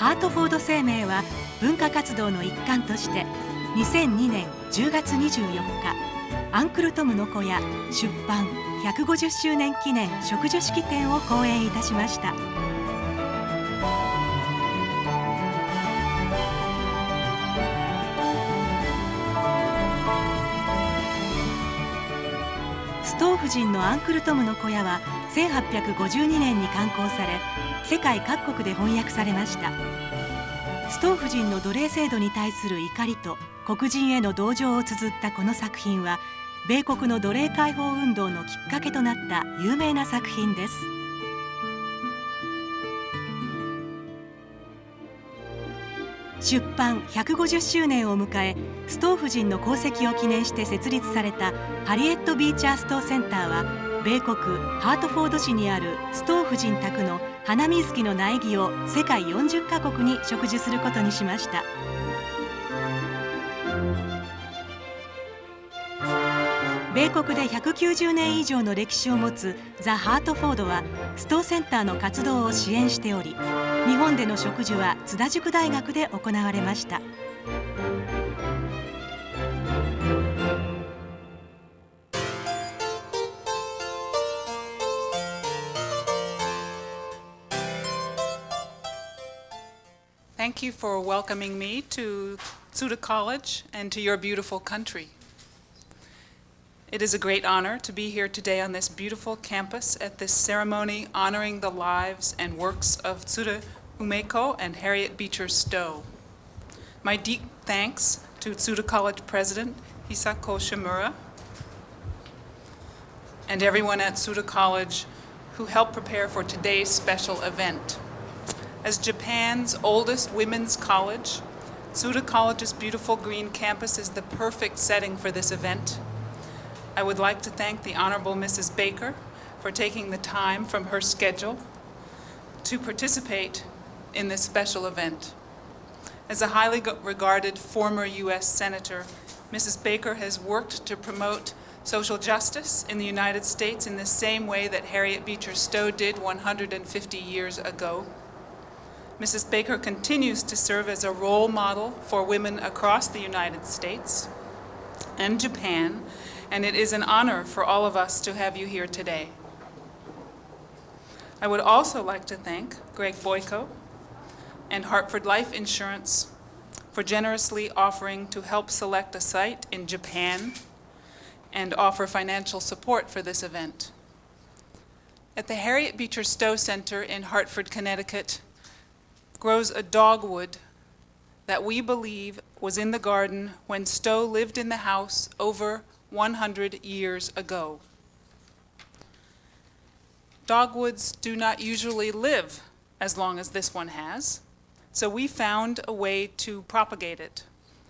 ハートフォード生命は文化活動の一環として2002年10月24日アンクルトムの小屋出版150周年記念植樹式典を講演いたしました。ストー夫人のアンクルトムの小屋は1852年に刊行され、世界各国で翻訳されました。ストー夫人の奴隷制度に対する怒りと黒人への同情を綴ったこの作品は、米国の奴隷解放運動のきっかけとなった有名な作品です。出版150周年を迎え、ストー夫人の功績を記念して設立されたハリエット・ビーチャー・ストーセンターは、米国ハートフォード市にあるストー夫人宅の花水木の苗木を世界40カ国に植樹することにしました。米国で190年以上の歴史を持つザ・ハートフォードはストーセンターの活動を支援しており、日本での植樹は津田塾大学で行われました。Thank you for welcoming me to Tsuda College and to your beautiful country. It is a great honor to be here today on this beautiful campus at this ceremony honoring the lives and works of Tsuda Umeko and Harriet Beecher Stowe. My deep thanks to Tsuda College President Hisako Shimura and everyone at Tsuda College who helped prepare for today's special event. As Japan's oldest women's college, Tsuda College's beautiful green campus is the perfect setting for this event. I would like to thank the Honorable Mrs. Baker for taking the time from her schedule to participate in this special event. As a highly regarded former U.S. Senator, Mrs. Baker has worked to promote social justice in the United States in the same way that Harriet Beecher Stowe did 150 years ago. Mrs. Baker continues to serve as a role model for women across the United States and Japan, and it is an honor for all of us to have you here today. I would also like to thank Greg Boyko and Hartford Life Insurance for generously offering to help select a site in Japan and offer financial support for this event. At the Harriet Beecher Stowe Center in Hartford, Connecticut, grows a dogwood that we believe was in the garden when Stowe lived in the house over 100 years ago. Dogwoods do not usually live as long as this one has, so we found a way to propagate it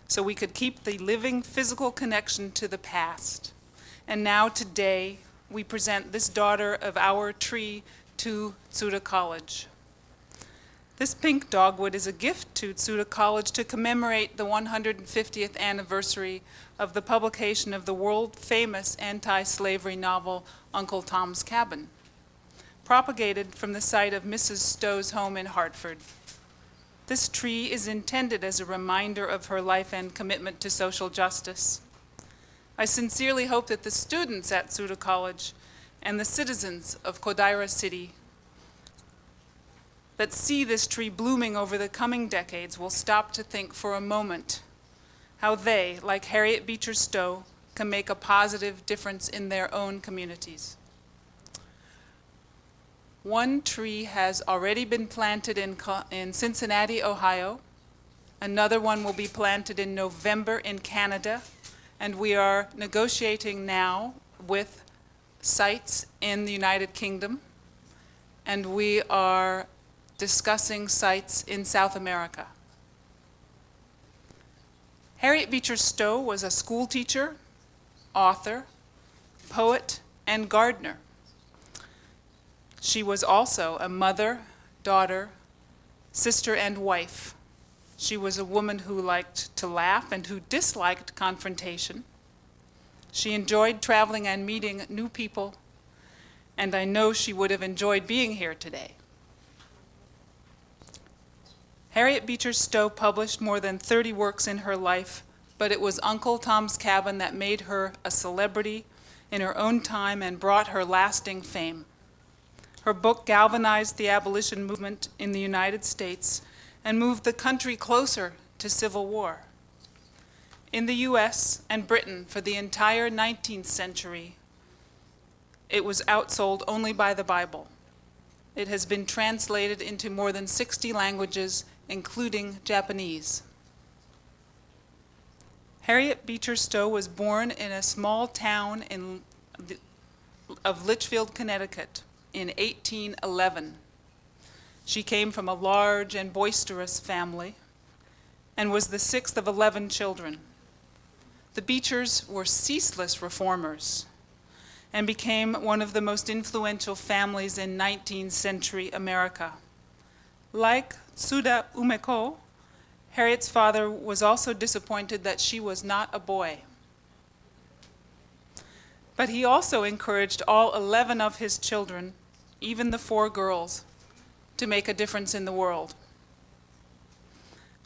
so we could keep the living physical connection to the past. And now today we present this daughter of our tree to Tsuda College. This pink dogwood is a gift to Tsuda College to commemorate the 150th anniversary of the publication of the world-famous anti-slavery novel Uncle Tom's Cabin, propagated from the site of Mrs. Stowe's home in Hartford. This tree is intended as a reminder of her life and commitment to social justice. I sincerely hope that the students at Tsuda College and the citizens of Kodaira City that see this tree blooming over the coming decades will stop to think for a moment how they, like Harriet Beecher Stowe, can make a positive difference in their own communities. One tree has already been planted in Cincinnati, Ohio. Another one will be planted in November in Canada, and we are negotiating now with sites in the United Kingdom, and we are discussing sites in South America. Harriet Beecher Stowe was a school teacher, author, poet, and gardener. She was also a mother, daughter, sister, and wife. She was a woman who liked to laugh and who disliked confrontation. She enjoyed traveling and meeting new people, and I know she would have enjoyed being here today. Harriet Beecher Stowe published more than 30 works in her life, but it was Uncle Tom's Cabin that made her a celebrity in her own time and brought her lasting fame. Her book galvanized the abolition movement in the United States and moved the country closer to civil war. In the US and Britain for the entire 19th century, it was outsold only by the Bible. It has been translated into more than 60 languages, including Japanese. Harriet Beecher Stowe was born in a small town of Litchfield, Connecticut in 1811. She came from a large and boisterous family and was the sixth of 11 children. The Beechers were ceaseless reformers and became one of the most influential families in 19th century America. Like Tsuda Umeko, Harriet's father was also disappointed that she was not a boy. But he also encouraged all 11 of his children, even the 4 girls, to make a difference in the world.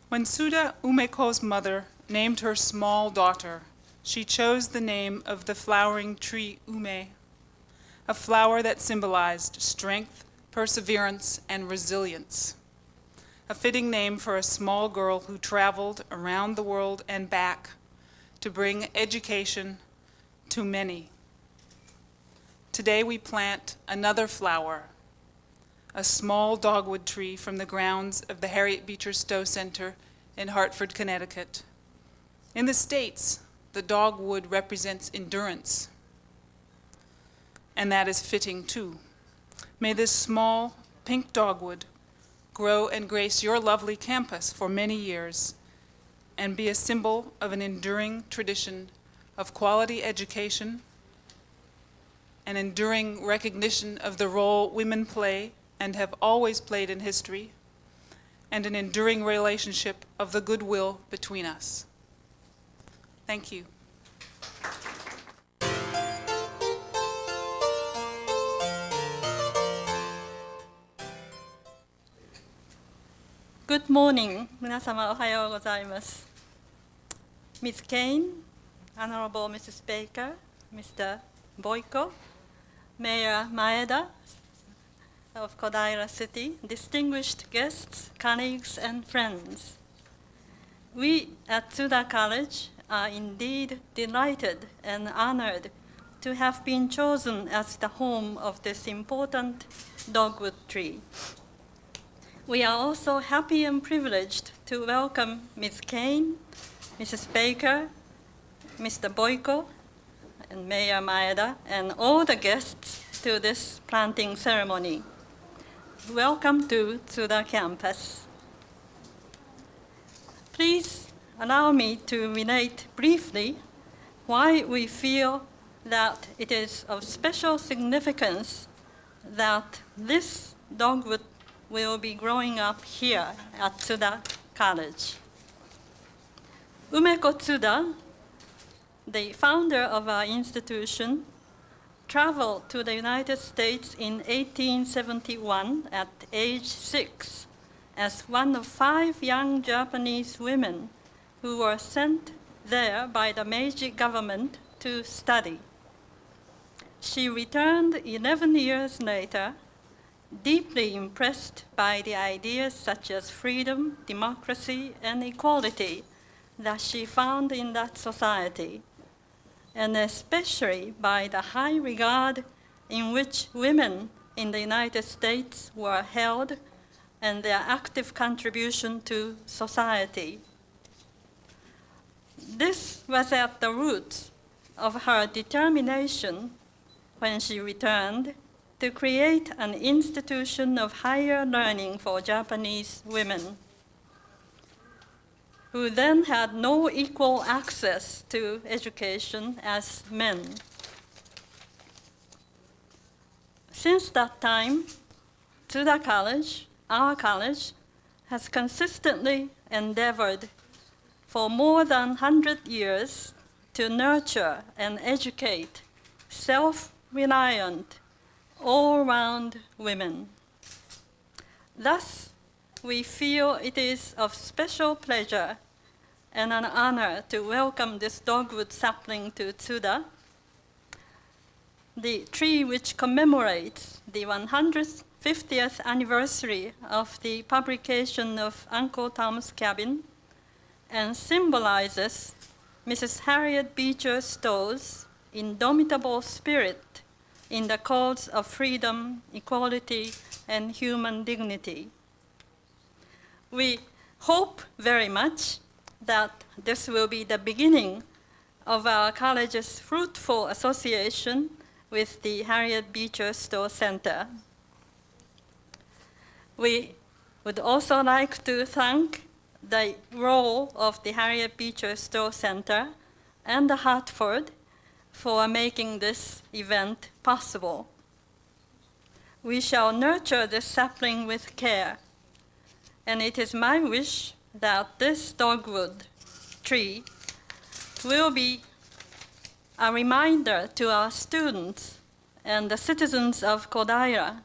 When Tsuda Umeko's mother named her small daughter, she chose the name of the flowering tree ume, a flower that symbolized strength, perseverance, and resilience. A fitting name for a small girl who traveled around the world and back to bring education to many. Today we plant another flower, a small dogwood tree from the grounds of the Harriet Beecher Stowe Center in Hartford, Connecticut. In the States, the dogwood represents endurance, and that is fitting too. May this small pink dogwood grow and grace your lovely campus for many years and be a symbol of an enduring tradition of quality education, an enduring recognition of the role women play and have always played in history, and an enduring relationship of the goodwill between us. Thank you. Good morning. 皆様おはようございます。Ms. Kane, Honorable Mrs. Baker, Mr. Boyko, Mayor Maeda of Kodaira City, distinguished guests, colleagues, and friends. We at Tsuda College are indeed delighted and honored to have been chosen as the home of this important dogwood tree. We are also happy and privileged to welcome Ms. Kane, Mrs. Baker, Mr. Boyko, and Mayor Maeda, and all the guests to this planting ceremony. Welcome to Tsuda campus. Please allow me to relate briefly why we feel that it is of special significance that this dogwood will be growing up here at Tsuda College. Umeko Tsuda, the founder of our institution, traveled to the United States in 1871 at age 6 as one of 5 young Japanese women who were sent there by the Meiji government to study. She returned 11 years later, deeply impressed by the ideas such as freedom, democracy, and equality that she found in that society, and especially by the high regard in which women in the United States were held and their active contribution to society. This was at the roots of her determination when she returned to create an institution of higher learning for Japanese women, who then had no equal access to education as men. Since that time, Tsuda College, our college, has consistently endeavored for more than 100 years to nurture and educate self-reliant, all-round women. Thus, we feel it is of special pleasure and an honor to welcome this dogwood sapling to Tsuda, the tree which commemorates the 150th anniversary of the publication of Uncle Tom's Cabin and symbolizes Mrs. Harriet Beecher Stowe's indomitable spirit in the cause of freedom, equality, and human dignity. We hope very much that this will be the beginning of our college's fruitful association with the Harriet Beecher Stowe Center. We would also like to thank the role of the Harriet Beecher Stowe Center and the Hartford for making this event possible. We shall nurture this sapling with care, and it is my wish that this dogwood tree will be a reminder to our students and the citizens of Kodaira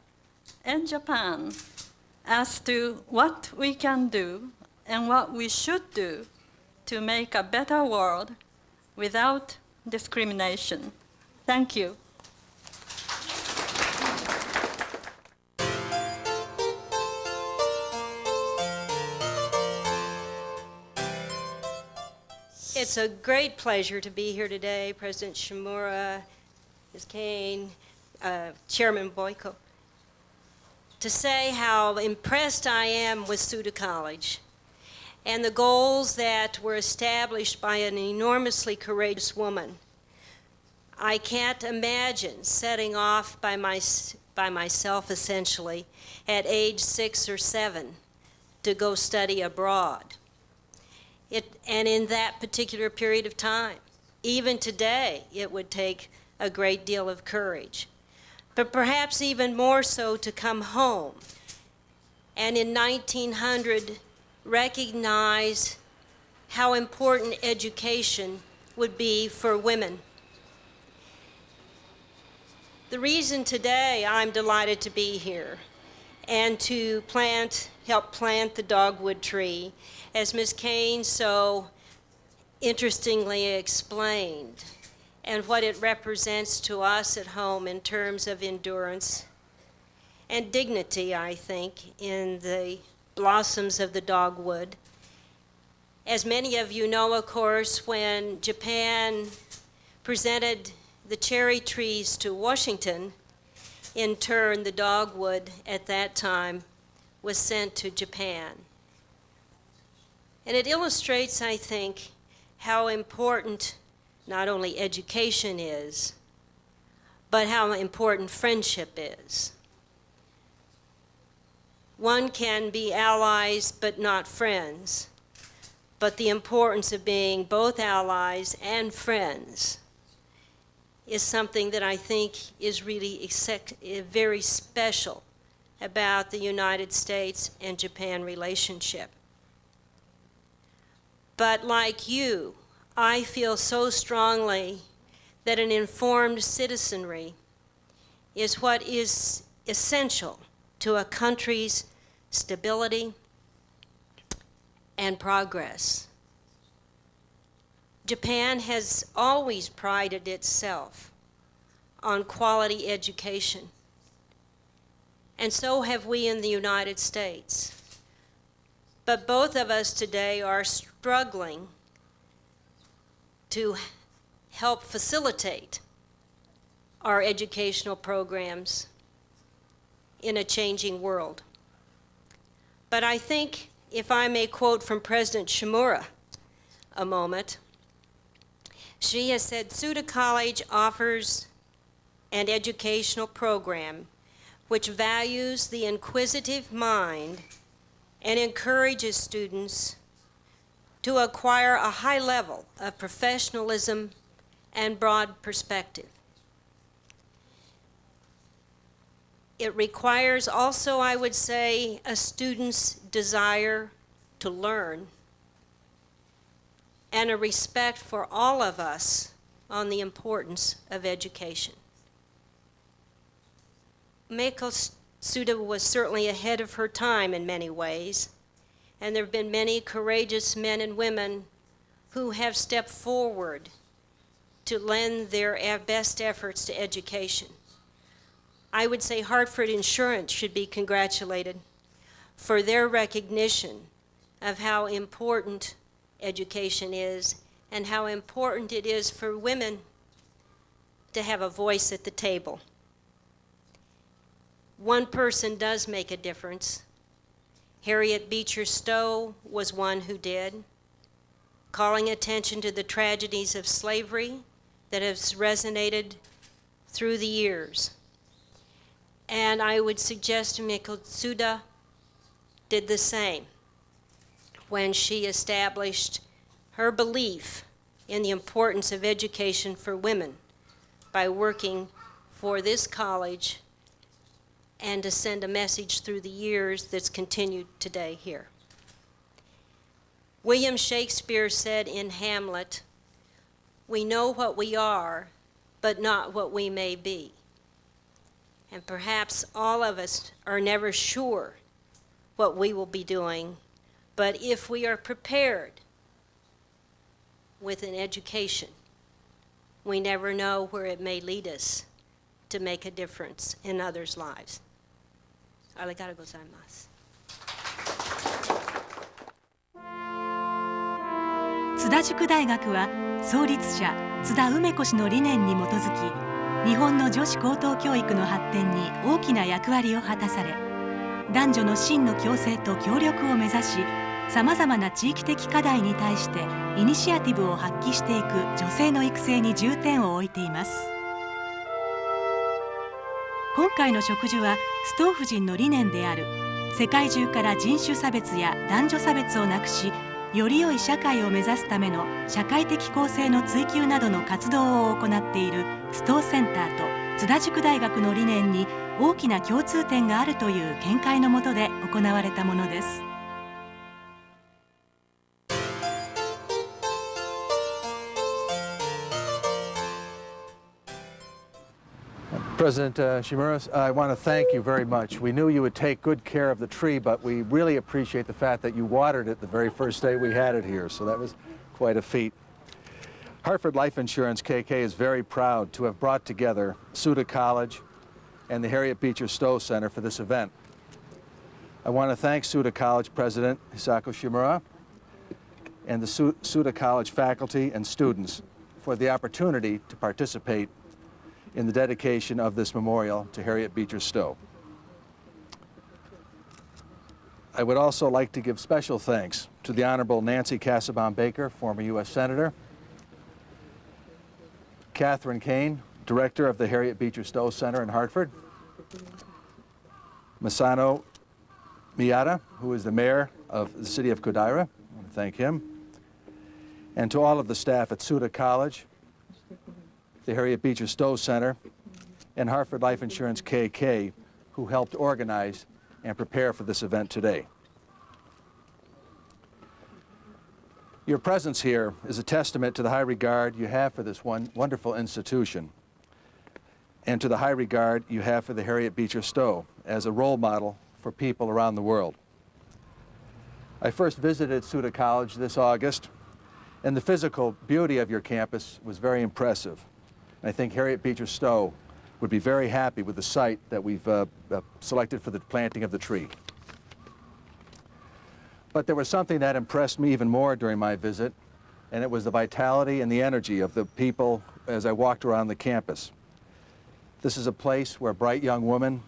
and Japan as to what we can do and what we should do to make a better world without discrimination. Thank you. It's a great pleasure to be here today, President Shimura, Ms. Kane, Chairman Boyko, to say how impressed I am with Tsuda College and the goals that were established by an enormously courageous woman. I can't imagine setting off by myself, essentially, at age 6 or 7 to go study abroad. And in that particular period of time, even today, it would take a great deal of courage, but perhaps even more so to come home and in 1900 recognize how important education would be for women. The reason today I'm delighted to be here and to help plant the dogwood tree, as Ms. Kane so interestingly explained, and what it represents to us at home in terms of endurance and dignity, I think, in the blossoms of the dogwood. As many of you know, of course, when Japan presented the cherry trees to Washington, in turn, the dogwood at that time was sent to Japan. And it illustrates, I think, how important not only education is, but how important friendship is. One can be allies but not friends, but the importance of being both allies and friends is something that I think is really very special about the United States and Japan relationship. But like you, I feel so strongly that an informed citizenry is what is essential to a country's stability and progress. Japan has always prided itself on quality education, and so have we in the United States. But both of us today are struggling to help facilitate our educational programs in a changing world. But I think, if I may quote from President Shimura a moment, she has said, Tsuda College offers an educational program which values the inquisitive mind and encourages students to acquire a high level of professionalism and broad perspective. It requires also, I would say, a student's desire to learn and a respect for all of us on the importance of education. Meiko Tsuda was certainly ahead of her time in many ways, and there have been many courageous men and women who have stepped forward to lend their best efforts to education. I would say Hartford Insurance should be congratulated for their recognition of how important education is and how important it is for women to have a voice at the table. One person does make a difference. Harriet Beecher Stowe was one who did, calling attention to the tragedies of slavery that has resonated through the years. And I would suggest Miko Tsuda did the same when she established her belief in the importance of education for women by working for this college and to send a message through the years that's continued today here. William Shakespeare said in Hamlet, "We know what we are, but not what we may be." And perhaps all of us are never sure what we will be doing, but if we are prepared with an education, we never know where it may lead us to make a difference in others' lives. Arigatou gozaimasu. 津田塾大学は創立者津田梅子氏の理念に基づき、日本の女子高等教育の発展に大きな役割を果たされ、男女の真の共生と協力を目指し、さまざまな地域的課題に対してイニシアティブを発揮していく女性の育成に重点を置いています。今回の植樹はストー夫人の理念である世界中から人種差別や男女差別をなくし、より良い社会を目指すための社会的公正の追求などの活動を行っているストーセンターと津田塾大学の理念に大きな共通点があるという見解のもとで行われたものです。President Shimura, I want to thank you very much. We knew you would take good care of the tree, but we really appreciate the fact that you watered it the very first day we had it here, so that was quite a feat. Hartford Life Insurance KK is very proud to have brought together Tsuda College and the Harriet Beecher Stowe Center for this event. I want to thank Tsuda College President Hisako Shimura and the Tsuda College faculty and students for the opportunity to participate in the dedication of this memorial to Harriet Beecher Stowe. I would also like to give special thanks to the Honorable Nancy Kassebaum Baker, former U.S. Senator, Katherine Kane, Director of the Harriet Beecher Stowe Center in Hartford, Masanao Maeda, who is the mayor of the city of Kodaira. I want to thank him. And to all of the staff at Tsuda College, the Harriet Beecher Stowe Center, and Hartford Life Insurance KK, who helped organize and prepare for this event today. Your presence here is a testament to the high regard you have for this wonderful institution and to the high regard you have for the Harriet Beecher Stowe as a role model for people around the world. I first visited Tsuda College this August, and the physical beauty of your campus was very impressive. I think Harriet Beecher Stowe would be very happy with the site that we've selected for the planting of the tree. But there was something that impressed me even more during my visit, and it was the vitality and the energy of the people as I walked around the campus. This is a place where bright young women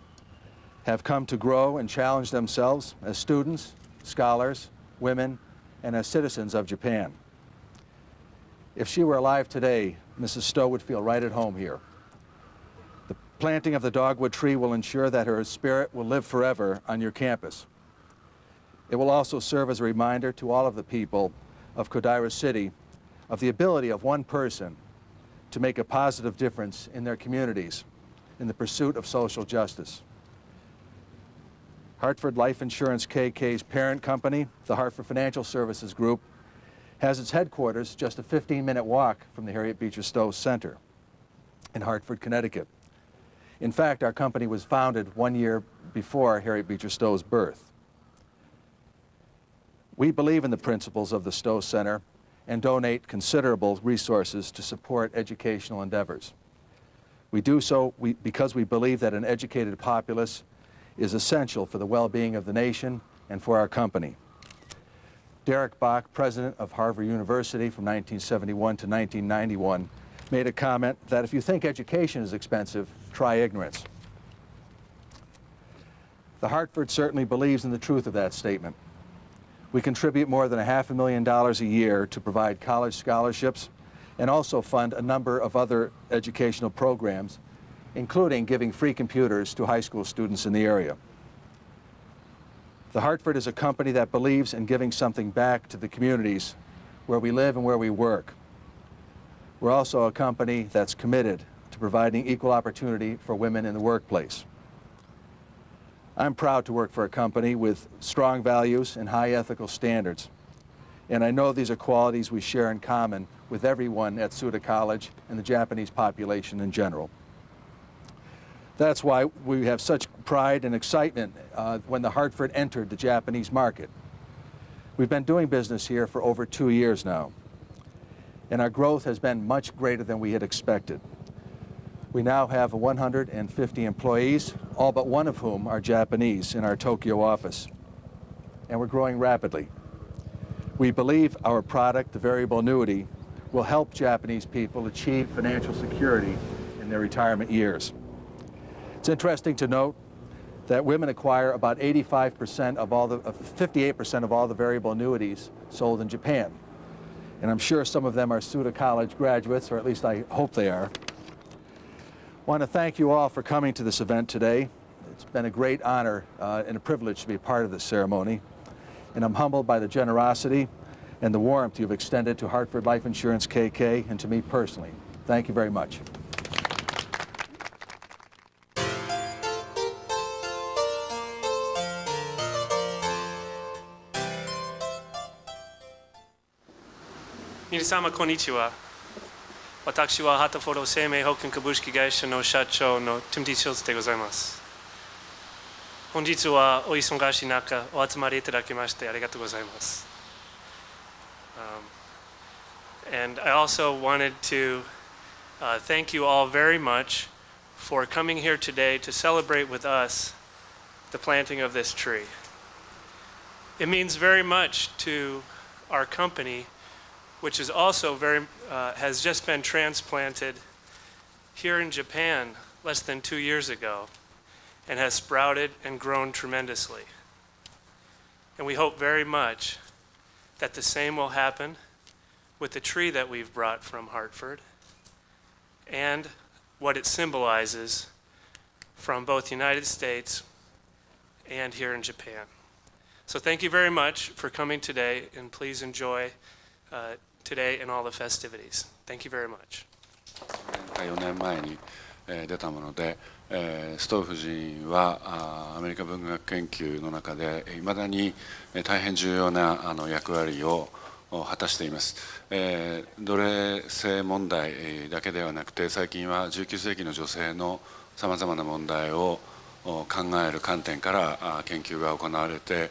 have come to grow and challenge themselves as students, scholars, women, and as citizens of Japan. If she were alive today, Mrs. Stowe would feel right at home here. The planting of the dogwood tree will ensure that her spirit will live forever on your campus. It will also serve as a reminder to all of the people of Kodaira City of the ability of one person to make a positive difference in their communities in the pursuit of social justice. Hartford Life Insurance KK's parent company, the Hartford Financial Services Group, has its headquarters just a 15-minute walk from the Harriet Beecher Stowe Center in Hartford, Connecticut. In fact, our company was founded 1 year before Harriet Beecher Stowe's birth. We believe in the principles of the Stowe Center and donate considerable resources to support educational endeavors. We do so because we believe that an educated populace is essential for the well-being of the nation and for our company. Derek Bach, president of Harvard University from 1971 to 1991, made a comment that if you think education is expensive, try ignorance. The Hartford certainly believes in the truth of that statement. We contribute more than $500,000 a year to provide college scholarships and also fund a number of other educational programs, including giving free computers to high school students in the area. The Hartford is a company that believes in giving something back to the communities where we live and where we work. We're also a company that's committed to providing equal opportunity for women in the workplace. I'm proud to work for a company with strong values and high ethical standards. And I know these are qualities we share in common with everyone at Tsuda College and the Japanese population in general. That's why we have such pride and excitement when the Hartford entered the Japanese market. We've been doing business here for over 2 years now, and our growth has been much greater than we had expected. We now have 150 employees, all but one of whom are Japanese, in our Tokyo office, and we're growing rapidly. We believe our product, the variable annuity, will help Japanese people achieve financial security in their retirement years. It's interesting to note that women acquire about 85% of all the, 58% of all the variable annuities sold in Japan. And I'm sure some of them are Tsuda College graduates, or at least I hope they are. I want to thank you all for coming to this event today. It's been a great honor and a privilege to be a part of this ceremony. And I'm humbled by the generosity and the warmth you've extended to Hartford Life Insurance KK and to me personally. Thank you very much. Minasan, こんにちは。私はハートフォード生命保険株式会社の社長のティムティ・ショルツでございます。本日はお忙しい中お集まりいただきましてありがとうございます。And I also wanted to thank you all very much for coming here today to celebrate with us the planting of this tree. It means very much to our company, which is also has just been transplanted here in Japan less than 2 years ago and has sprouted and grown tremendously. And we hope very much that the same will happen with the tree that we've brought from Hartford and what it symbolizes from both the United States and here in Japan. So thank you very much for coming today, and please enjoy today and all the festivities. Thank you very much. 4年前に出たもので、ストウ夫人はアメリカ文学研究の中でいまだに大変重要な役割を果たしています。奴隷制問題だけではなくて、最近は19世紀の女性のさまざまな問題を考える観点から研究が行われて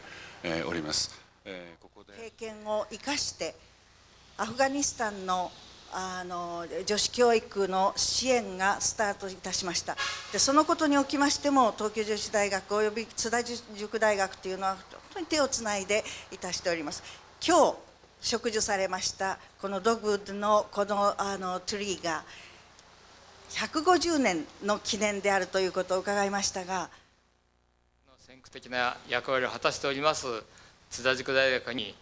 おります。経験を生かしてアフガニスタンの女子教育の支援がスタートいたしました。でそのことにおきましても、東京女子大学および津田塾大学というのは本当に手をつないでいたしております。今日植樹されましたこのドッグウッドのこのトゥリーが150年の記念であるということを伺いましたが、先駆的な役割を果たしております津田塾大学に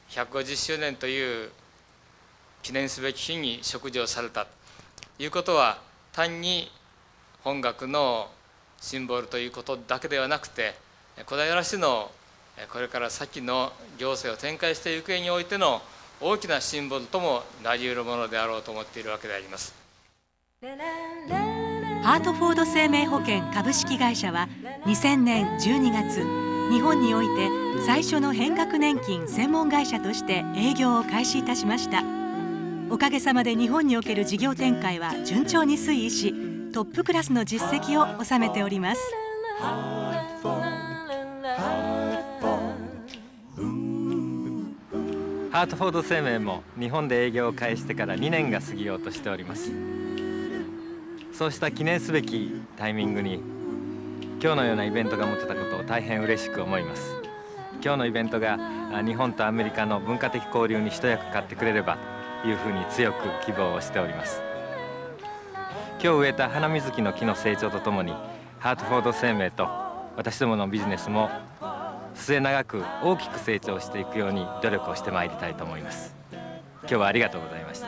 150周年という記念すべき日に植樹をされたということは、単に本学のシンボルということだけではなくて、小平市のこれから先の行政を展開していく上においての大きなシンボルともなり得るものであろうと思っているわけであります。ハートフォード生命保険株式会社は2000年12月、日本において最初の変額年金専門会社として営業を開始いたしました。おかげさまで日本における事業展開は順調に推移し、トップクラスの実績を収めております。ハートフォード生命も日本で営業を開始してから2年が過ぎようとしております。そうした記念すべきタイミングに今日のようなイベントが持てたことを大変嬉しく思います。今日のイベントが日本とアメリカの文化的交流に一役買ってくれればというふうに強く希望をしております。今日植えた花水木の木の成長とともにハートフォード生命と私どものビジネスも末永く大きく成長していくように努力をしてまいりたいと思います。今日はありがとうございました。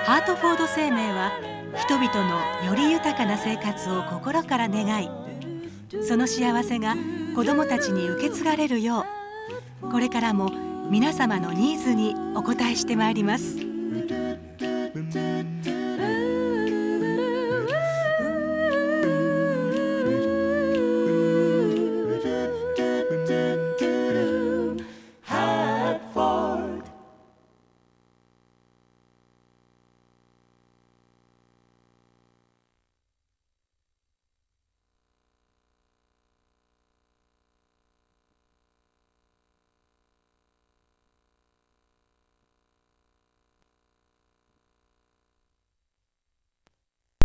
ハートフォード生命は人々のより豊かな生活を心から願い、その幸せが子どもたちに受け継がれるよう、これからも皆様のニーズにお応えしてまいります。